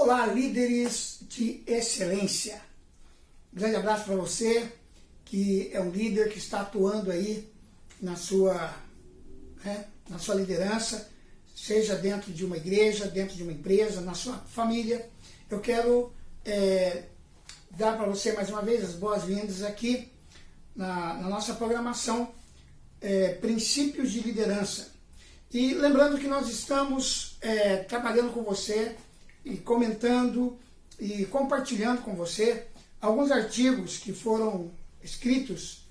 Olá, líderes de excelência. Grande abraço para você, que é um líder que está atuando aí na sua liderança, seja dentro de uma igreja, dentro de uma empresa, na sua família. Eu quero dar para você mais uma vez as boas-vindas aqui na nossa programação Princípios de Liderança. E lembrando que nós estamos trabalhando com você e comentando e compartilhando com você alguns artigos que foram escritos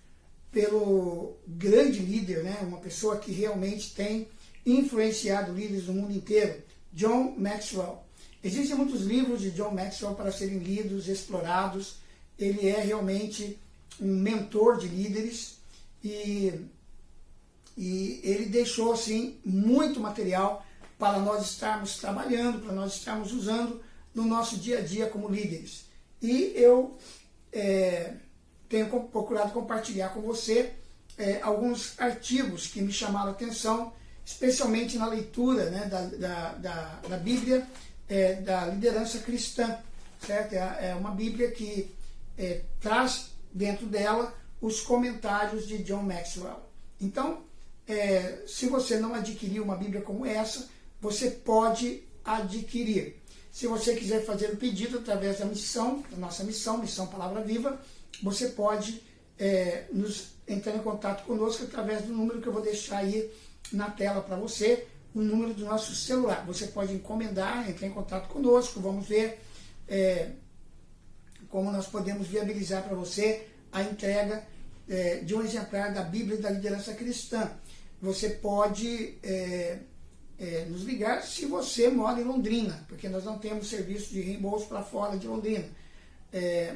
pelo grande líder, uma pessoa que realmente tem influenciado líderes do mundo inteiro, John Maxwell. Existem muitos livros de John Maxwell para serem lidos, explorados. Ele é realmente um mentor de líderes e ele deixou assim muito material para nós estarmos trabalhando, para nós estarmos usando no nosso dia a dia como líderes. E eu tenho procurado compartilhar com você alguns artigos que me chamaram a atenção, especialmente na leitura da Bíblia da liderança cristã, certo? É uma Bíblia que traz dentro dela os comentários de John Maxwell. Então, se você não adquiriu uma Bíblia como essa, você pode adquirir. Se você quiser fazer o pedido através da nossa missão Palavra Viva, você pode entrar em contato conosco através do número que eu vou deixar aí na tela para você, o número do nosso celular. Você pode encomendar, entrar em contato conosco, vamos ver como nós podemos viabilizar para você a entrega de um exemplar da Bíblia da Liderança Cristã. Você pode nos ligar se você mora em Londrina, porque nós não temos serviço de reembolso para fora de Londrina.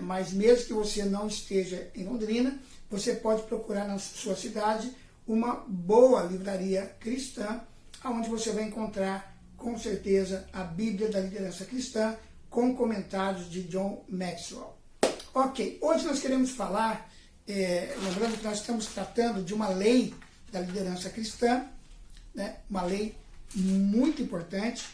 Mas mesmo que você não esteja em Londrina, você pode procurar na sua cidade uma boa livraria cristã, onde você vai encontrar com certeza a Bíblia da Liderança Cristã com comentários de John Maxwell. Ok, hoje nós queremos falar, lembrando que nós estamos tratando de uma lei da liderança cristã, uma lei muito importante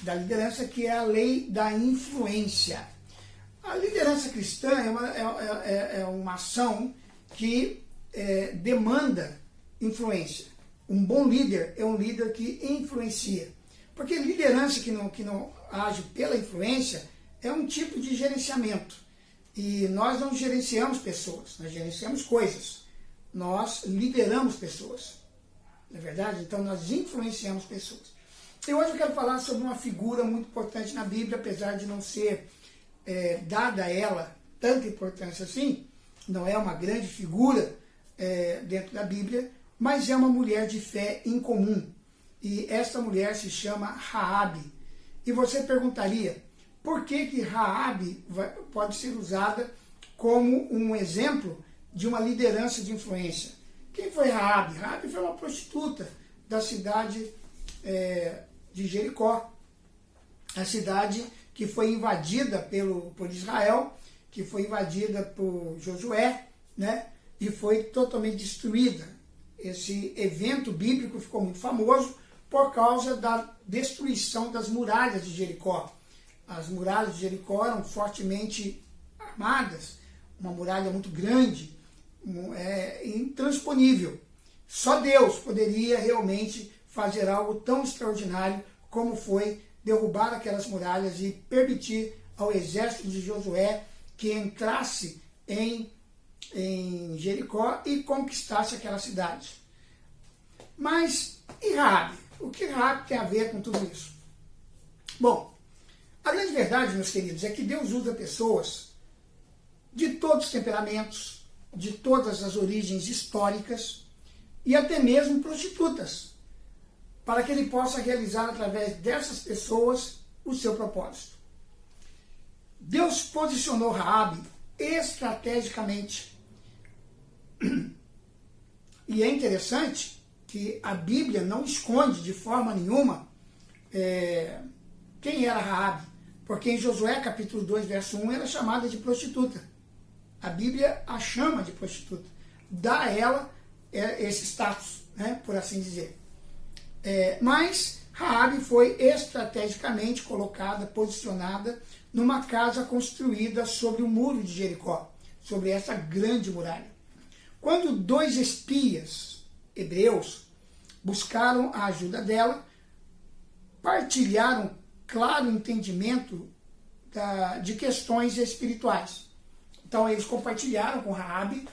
da liderança, que é a lei da influência. A liderança cristã é uma ação que demanda influência. Um bom líder é um líder que influencia. Porque liderança que não age pela influência é um tipo de gerenciamento. E nós não gerenciamos pessoas, nós gerenciamos coisas. Nós lideramos pessoas. Não é verdade? Então nós influenciamos pessoas. E hoje eu quero falar sobre uma figura muito importante na Bíblia, apesar de não ser dada a ela tanta importância assim. Não é uma grande figura dentro da Bíblia, mas é uma mulher de fé incomum. E essa mulher se chama Raabe. E você perguntaria, por que Raabe pode ser usada como um exemplo de uma liderança de influência? Quem foi Raabe? Raabe foi uma prostituta da cidade de Jericó, a cidade que foi invadida por Israel, que foi invadida por Josué, e foi totalmente destruída. Esse evento bíblico ficou muito famoso por causa da destruição das muralhas de Jericó. As muralhas de Jericó eram fortemente armadas, uma muralha muito grande, intransponível. Só Deus poderia realmente fazer algo tão extraordinário como foi derrubar aquelas muralhas e permitir ao exército de Josué que entrasse em Jericó e conquistasse aquela cidade. Mas e Raabe? O que Raabe tem a ver com tudo isso? Bom, a grande verdade, meus queridos, é que Deus usa pessoas de todos os temperamentos, de todas as origens históricas e até mesmo prostitutas, para que Ele possa realizar através dessas pessoas o seu propósito. Deus posicionou Raabe estrategicamente. E é interessante que a Bíblia não esconde de forma nenhuma quem era Raabe, porque em Josué capítulo 2, verso 1, ela é chamada de prostituta. A Bíblia a chama de prostituta, dá a ela esse status, por assim dizer. Mas Raabe foi estrategicamente colocada, posicionada numa casa construída sobre o muro de Jericó, sobre essa grande muralha. Quando 2 espias hebreus buscaram a ajuda dela, partilharam claro entendimento de questões espirituais. Então eles compartilharam com Raabe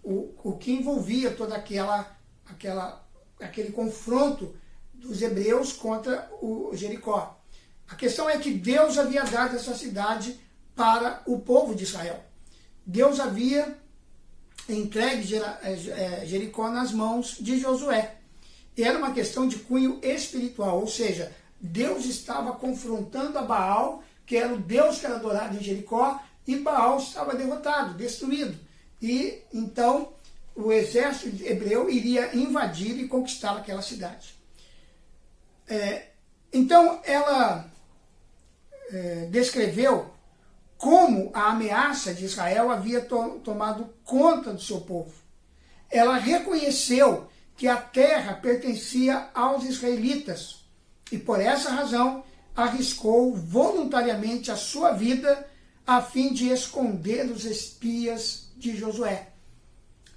o que envolvia toda aquele confronto dos hebreus contra o Jericó. A questão é que Deus havia dado essa cidade para o povo de Israel. Deus havia entregue Jericó nas mãos de Josué. E era uma questão de cunho espiritual, ou seja, Deus estava confrontando a Baal, que era o Deus que era adorado em Jericó, e Baal estava derrotado, destruído. E então o exército hebreu iria invadir e conquistar aquela cidade. Então ela descreveu como a ameaça de Israel havia tomado conta do seu povo. Ela reconheceu que a terra pertencia aos israelitas e por essa razão arriscou voluntariamente a sua vida a fim de esconder os espias de Josué.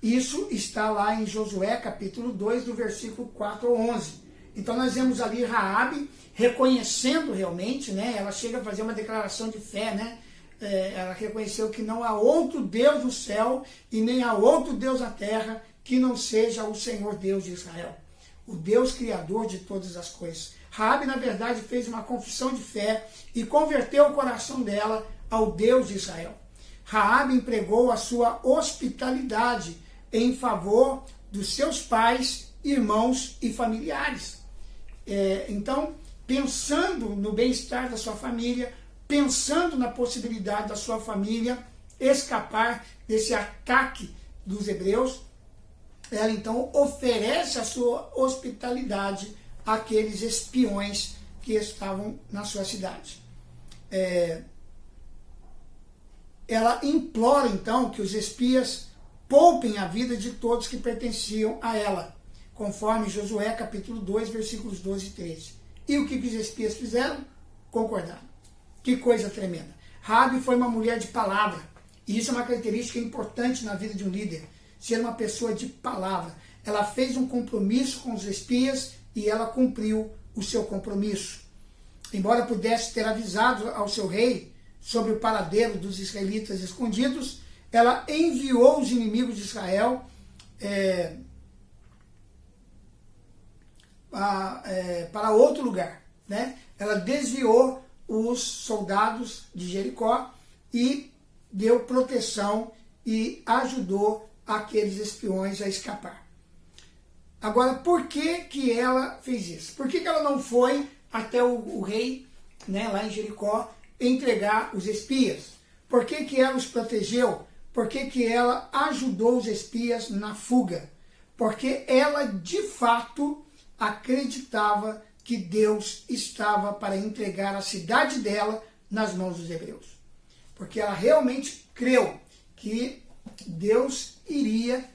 Isso está lá em Josué capítulo 2, do versículo 4 ao 11. Então nós vemos ali Raabe reconhecendo realmente, né? Ela chega a fazer uma declaração de fé, né? Ela reconheceu que não há outro Deus no céu e nem há outro Deus na terra que não seja o Senhor Deus de Israel, o Deus criador de todas as coisas. Raabe, na verdade, fez uma confissão de fé e converteu o coração dela ao Deus de Israel. Raabe empregou a sua hospitalidade em favor dos seus pais, irmãos e familiares. Então, pensando no bem-estar da sua família, pensando na possibilidade da sua família escapar desse ataque dos hebreus, ela então oferece a sua hospitalidade àqueles espiões que estavam na sua cidade. Ela implora então que os espias poupem a vida de todos que pertenciam a ela, conforme Josué capítulo 2, versículos 12 e 13. E o que os espias fizeram? Concordaram. Que coisa tremenda. Raabe foi uma mulher de palavra, e isso é uma característica importante na vida de um líder, ser uma pessoa de palavra. Ela fez um compromisso com os espias e ela cumpriu o seu compromisso. Embora pudesse ter avisado ao seu rei sobre o paradeiro dos israelitas escondidos, ela enviou os inimigos de Israel para outro lugar, né? Ela desviou os soldados de Jericó e deu proteção e ajudou aqueles espiões a escapar. Agora, por que ela fez isso? Por que ela não foi até o rei, né, lá em Jericó, entregar os espias? Por que ela os protegeu? Por que ela ajudou os espias na fuga? Porque ela, de fato, acreditava que Deus estava para entregar a cidade dela nas mãos dos hebreus. Porque ela realmente creu que Deus iria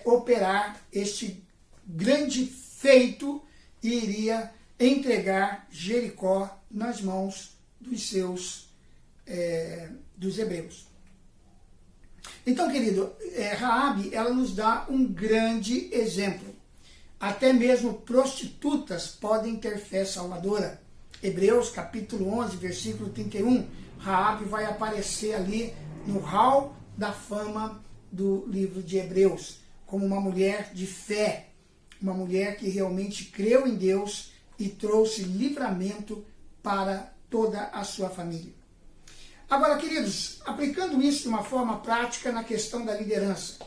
operar este grande feito e iria entregar Jericó nas mãos dos hebreus. Então, querido, Raabe, ela nos dá um grande exemplo. Até mesmo prostitutas podem ter fé salvadora. Hebreus capítulo 11, versículo 31, Raabe vai aparecer ali no hall da fama do livro de Hebreus, como uma mulher de fé, uma mulher que realmente creu em Deus e trouxe livramento para toda a sua família. Agora, queridos, aplicando isso de uma forma prática na questão da liderança,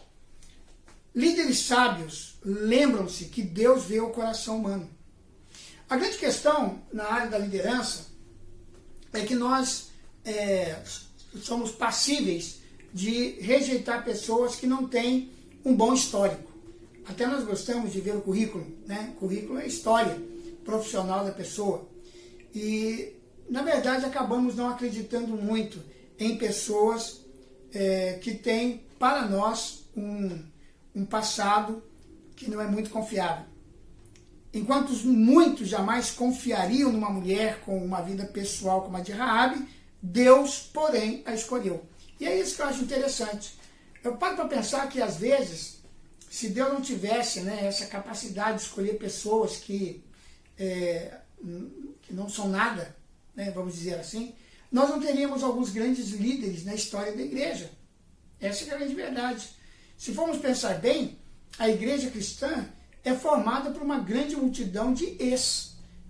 líderes sábios lembram-se que Deus vê o coração humano. A grande questão na área da liderança é que nós somos passíveis de rejeitar pessoas que não têm um bom histórico. Até nós gostamos de ver o currículo, né? O currículo é a história profissional da pessoa. E, na verdade, acabamos não acreditando muito em pessoas que têm, para nós, um passado que não é muito confiável. enquanto muitos jamais confiariam numa mulher com uma vida pessoal como a de Raabe, Deus, porém, a escolheu. E é isso que eu acho interessante. Eu paro para pensar que, às vezes, se Deus não tivesse, né, essa capacidade de escolher pessoas que não são nada, né, vamos dizer assim, nós não teríamos alguns grandes líderes na história da igreja. Essa é a grande verdade. Se formos pensar bem, a igreja cristã é formada por uma grande multidão de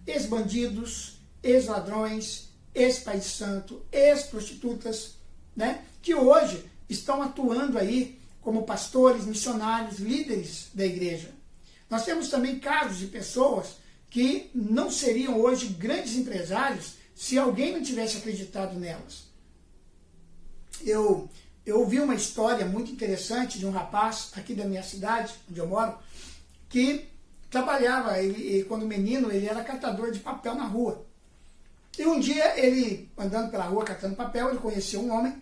ex-bandidos, ex-ladrões, ex-pai de santo, ex-prostitutas, né, que hoje estão atuando aí como pastores, missionários, líderes da igreja. Nós temos também casos de pessoas que não seriam hoje grandes empresários se alguém não tivesse acreditado nelas. Eu ouvi uma história muito interessante de um rapaz aqui da minha cidade, onde eu moro, que trabalhava, quando menino, ele era catador de papel na rua. E um dia, ele, andando pela rua catando papel, ele conheceu um homem,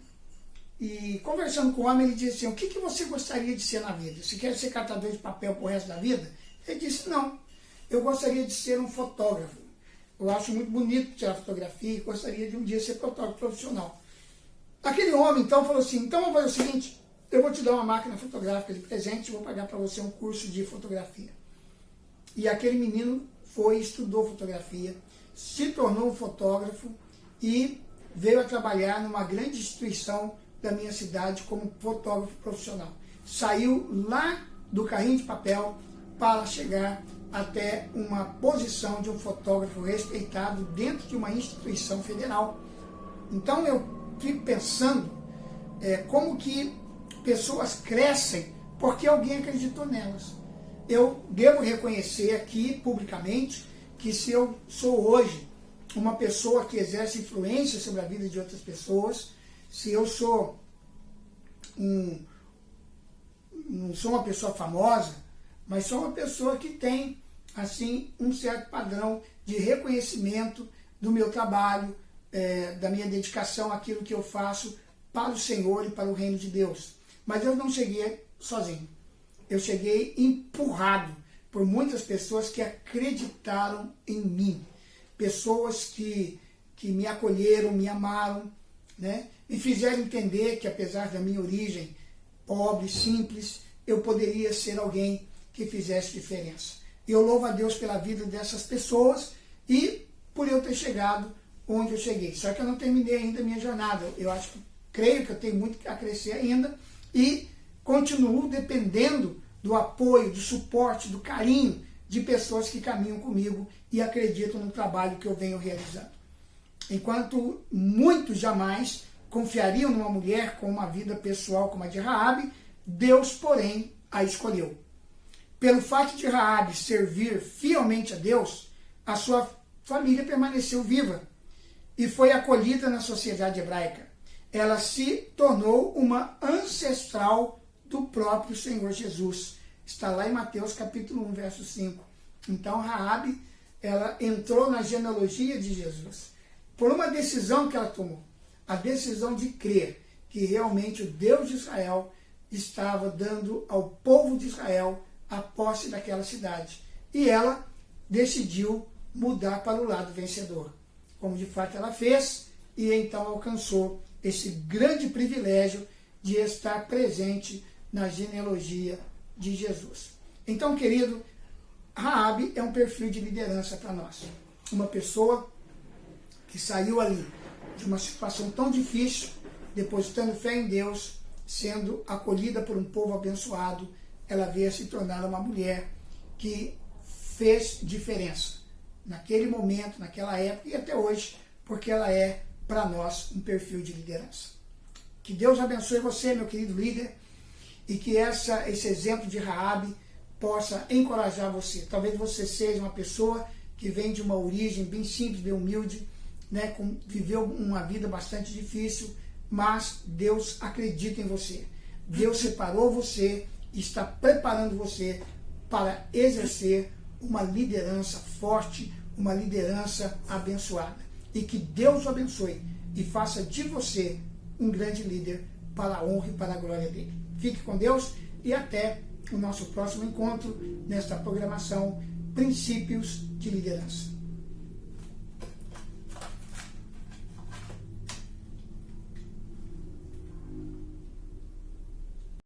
e conversando com o homem, ele disse assim: o que você gostaria de ser na vida? Você quer ser catador de papel pro resto da vida? Ele disse: não, eu gostaria de ser um fotógrafo. Eu acho muito bonito tirar fotografia e gostaria de um dia ser fotógrafo profissional. Aquele homem, então, falou assim: então vamos fazer o seguinte, eu vou te dar uma máquina fotográfica de presente e vou pagar para você um curso de fotografia. E aquele menino foi, estudou fotografia, se tornou um fotógrafo e veio a trabalhar numa grande instituição da minha cidade como fotógrafo profissional. Saiu lá do carrinho de papel para chegar até uma posição de um fotógrafo respeitado dentro de uma instituição federal. Então eu fico pensando como que pessoas crescem porque alguém acreditou nelas. Eu devo reconhecer aqui publicamente que se eu sou hoje uma pessoa que exerce influência sobre a vida de outras pessoas, se eu sou não sou uma pessoa famosa, mas sou uma pessoa que tem assim um certo padrão de reconhecimento do meu trabalho, da minha dedicação àquilo que eu faço para o Senhor e para o reino de Deus. Mas eu não cheguei sozinho. Eu cheguei empurrado por muitas pessoas que acreditaram em mim. Pessoas que me acolheram, me amaram, né? Me fizeram entender que, apesar da minha origem pobre, simples, eu poderia ser alguém que fizesse diferença. Eu louvo a Deus pela vida dessas pessoas e por eu ter chegado onde eu cheguei. Só que eu não terminei ainda a minha jornada. Creio que eu tenho muito a crescer ainda e continuo dependendo do apoio, do suporte, do carinho de pessoas que caminham comigo e acreditam no trabalho que eu venho realizando. Enquanto muitos jamais confiariam numa mulher com uma vida pessoal como a de Raabe, Deus, porém, a escolheu. Pelo fato de Raabe servir fielmente a Deus, a sua família permaneceu viva e foi acolhida na sociedade hebraica. Ela se tornou uma ancestral do próprio Senhor Jesus. Está lá em Mateus capítulo 1, verso 5. Então Raabe, ela entrou na genealogia de Jesus por uma decisão que ela tomou. A decisão de crer que realmente o Deus de Israel estava dando ao povo de Israel a posse daquela cidade. E ela decidiu mudar para o lado vencedor, como de fato ela fez, e então alcançou esse grande privilégio de estar presente na genealogia de Jesus. Então, querido, Raabe é um perfil de liderança para nós. Uma pessoa que saiu ali de uma situação tão difícil, depositando fé em Deus, sendo acolhida por um povo abençoado, ela veio a se tornar uma mulher que fez diferença naquele momento, naquela época e até hoje, porque ela é para nós um perfil de liderança. Que Deus abençoe você, meu querido líder, e que esse exemplo de Raabe possa encorajar você. Talvez você seja uma pessoa que vem de uma origem bem simples, bem humilde, né, viveu uma vida bastante difícil, mas Deus acredita em você. Deus separou você e está preparando você para exercer uma liderança forte, uma liderança abençoada. E que Deus o abençoe e faça de você um grande líder para a honra e para a glória dele. Fique com Deus e até o nosso próximo encontro nesta programação princípios de liderança.